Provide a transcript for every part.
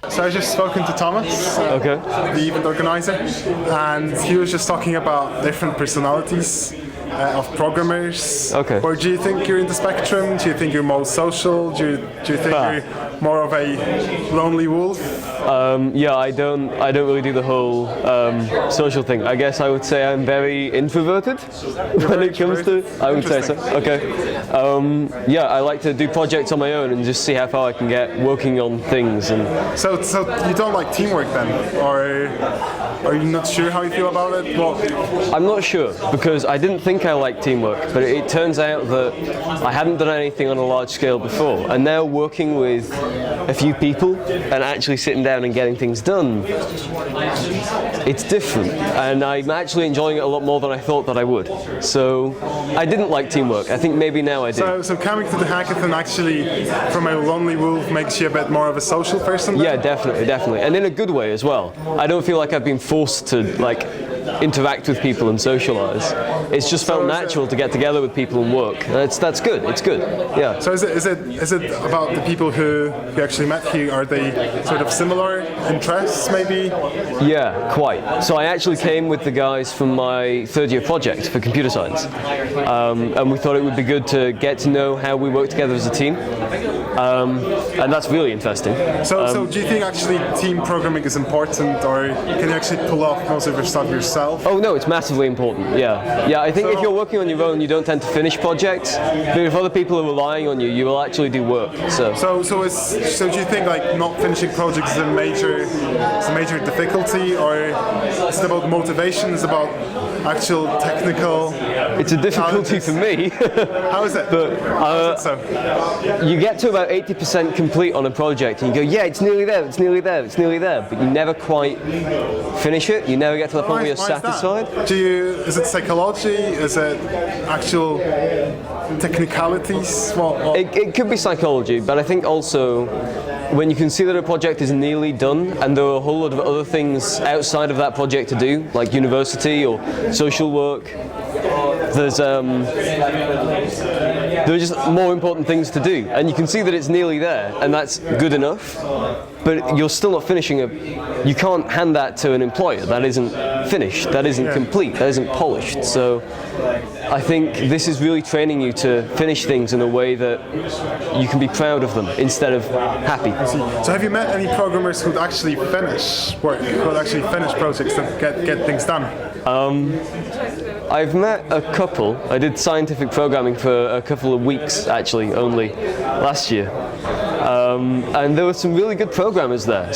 So I just spoken to Thomas, the event organizer, and he was just talking about different personalities of programmers. Or do you think you're in the spectrum? Do you think you're more social? Do you think you're more of a lonely wolf? Yeah, I don't really do the whole social thing. I guess I would say I'm very introverted when it comes to. I would say so. Yeah, I like to do projects on my own and just see how far I can get working on things. And so you don't like teamwork then, or are you not sure how you feel about it? Well, I'm not sure, because I didn't think I liked teamwork, but it turns out that I hadn't done anything on a large scale before, and now working with a few people and actually sitting down and getting things done, it's different, and I'm actually enjoying it a lot more than I thought that I would. So I didn't like teamwork. I think maybe now I do. So coming to the hackathon actually from a lonely wolf makes you a bit more of a social person then? Yeah, definitely, and in a good way as well. I don't feel like I've been forced to interact with people and socialize. It's just felt natural to get together with people and work. That's good. It's good. Yeah. So is it about the people who you actually met here? Are they sort of similar interests maybe? Yeah, quite. So I actually came with the guys from my third-year project for computer science, and we thought it would be good to get to know how we work together as a team, and that's really interesting. So do you think actually team programming is important, or can you actually pull off most of your stuff yourself? Oh no, it's massively important. Yeah. I think if you're working on your own, you don't tend to finish projects. But if other people are relying on you, you will actually do work. So do you think like not finishing projects is a major difficulty, or is it about motivation? Is it about actual technical? It's a difficulty for me. How is it? But how is it so? You get to about 80% complete on a project, and you go, yeah, it's nearly there, but you never quite finish it. You never get to the point where you're satisfied. Is it psychology? Is it actual technicalities? It could be psychology, but I think also when you can see that a project is nearly done and there are a whole lot of other things outside of that project to do, like university or social work, there are just more important things to do, and you can see that it's nearly there, and that's good enough, but you're still not finishing you can't hand that to an employer. That isn't finished, that isn't complete, that isn't polished. So I think this is really training you to finish things in a way that you can be proud of them instead of happy. So have you met any programmers who'd actually finish work, who'd actually finish projects that get things done? I've met a couple. I did scientific programming for a couple of weeks, actually, only last year. And there were some really good programmers there,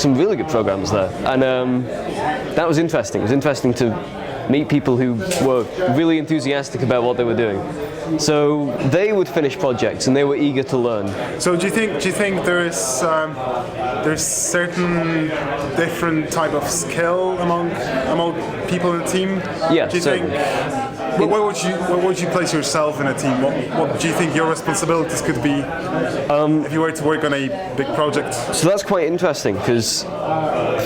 and that was interesting. It was interesting to meet people who were really enthusiastic about what they were doing. So they would finish projects, and they were eager to learn. So do you think there's certain different type of skill among people in the team? Yeah. Do you think? Where would you place yourself in a team? What do you think your responsibilities could be if you were to work on a big project? So that's quite interesting, because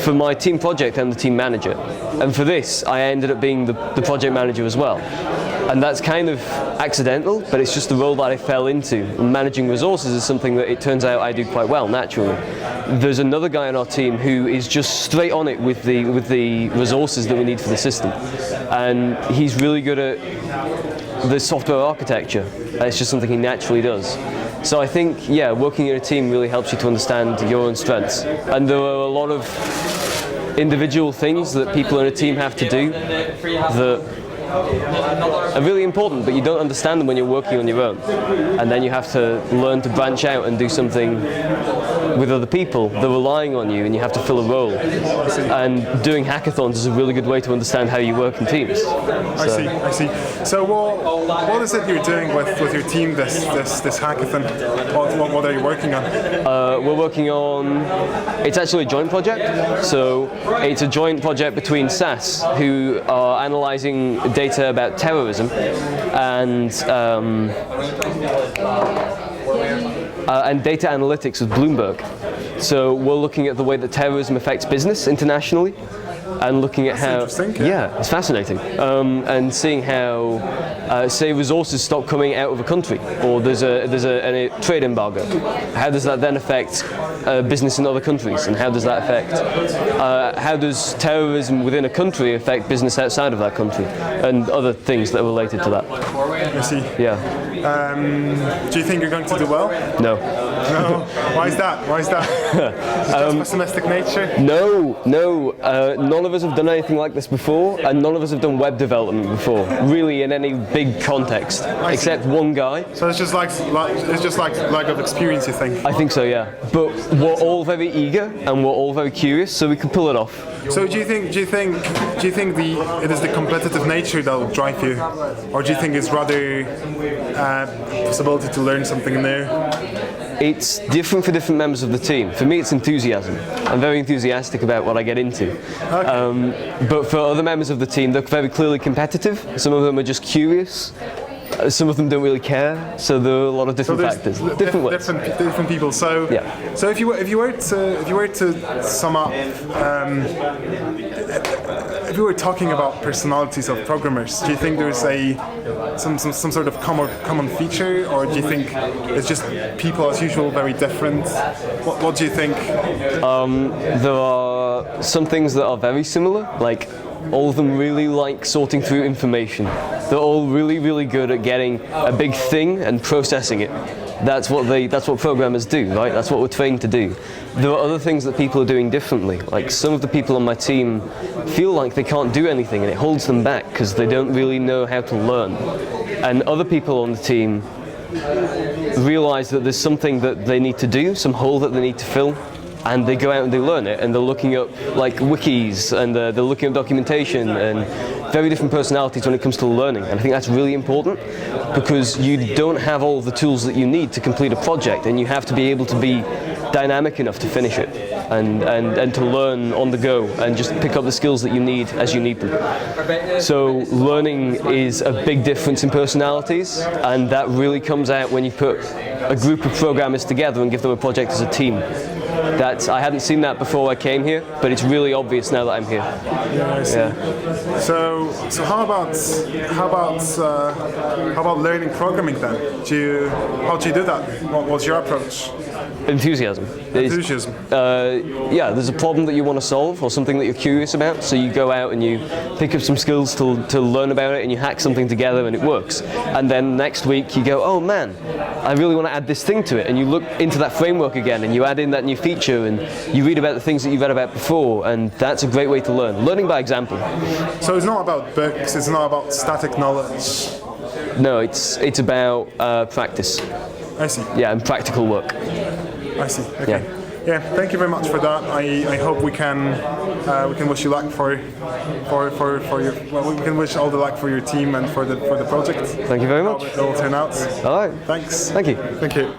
for my team project, I'm the team manager, and for this, I ended up being the project manager as well. And that's kind of accidental, but it's just the role that I fell into. And managing resources is something that it turns out I do quite well, naturally. There's another guy on our team who is just straight on it with the resources that we need for the system. And he's really good at the software architecture. It's just something he naturally does. So I think, yeah, working in a team really helps you to understand your own strengths. And there are a lot of individual things that people in a team have to do that are really important, but you don't understand them when you're working on your own. And then you have to learn to branch out and do something with other people. They're relying on you, and you have to fill a role. And doing hackathons is a really good way to understand how you work in teams. I see. So what is it you're doing with your team this hackathon? What are you working on? We're working on, it's actually a joint project. So it's a joint project between SAS, who are analyzing data about terrorism, and data analytics with Bloomberg. So we're looking at the way that terrorism affects business internationally, and looking at how. Yeah, it's fascinating, and seeing how, say, resources stop coming out of a country, or there's a trade embargo. How does that then affect business in other countries, and how does that affect? How does terrorism within a country affect business outside of that country, and other things that are related to that? I see. Yeah. Do you think you're going to do well? No. No. Why is that? Why is that? Is it just pessimistic nature? No. None of us have done anything like this before, and none of us have done web development before, really, in any big context, except one guy. So it's just like lack of experience, you think? I think so, yeah. But we're all very eager and we're all very curious, so we can pull it off. So do you think it is the competitive nature that will drive you, or do you think it's rather possibility to learn something new? It's different for different members of the team. For me, it's enthusiasm. I'm very enthusiastic about what I get into. Okay. But for other members of the team, they're very clearly competitive. Some of them are just curious. Some of them don't really care. So there are a lot of different factors, different ways. Different people. So yeah. So if you were to sum up. If we were talking about personalities of programmers, do you think there's some sort of common feature, or do you think it's just people as usual very different? What do you think? There are some things that are very similar, like all of them really like sorting through information. They're all really good at getting a big thing and processing it. That's what programmers do, right? That's what we're trained to do. There are other things that people are doing differently. Like some of the people on my team feel like they can't do anything, and it holds them back because they don't really know how to learn. And other people on the team realize that there's something that they need to do, some hole that they need to fill, and they go out and they learn it, and they're looking up like wikis, and they're looking up documentation, and very different personalities when it comes to learning. And I think that's really important, because you don't have all of the tools that you need to complete a project, and you have to be able to be dynamic enough to finish it, and to learn on the go, and just pick up the skills that you need as you need them. So learning is a big difference in personalities, and that really comes out when you put a group of programmers together and give them a project as a team. I hadn't seen that before I came here, but it's really obvious now that I'm here. Yeah, I see. Yeah. So how about learning programming then? How do you do that? What's your approach? Enthusiasm. Enthusiasm. Yeah, there's a problem that you want to solve, or something that you're curious about, so you go out and you pick up some skills to learn about it, and you hack something together and it works. And then next week you go, oh man, I really want to add this thing to it, and you look into that framework again and you add in that new feature, and you read about the things that you've read about before, and that's a great way to learn. Learning by example. So it's not about books, it's not about static knowledge. No, it's about practice. I see. Yeah, and practical work. I see. Okay. Yeah. Thank you very much for that. I hope we can wish you luck for your. Well, we can wish all the luck for your team and for the project. Thank you very much. How it will turn out. All right. Thanks. Thank you. Thank you.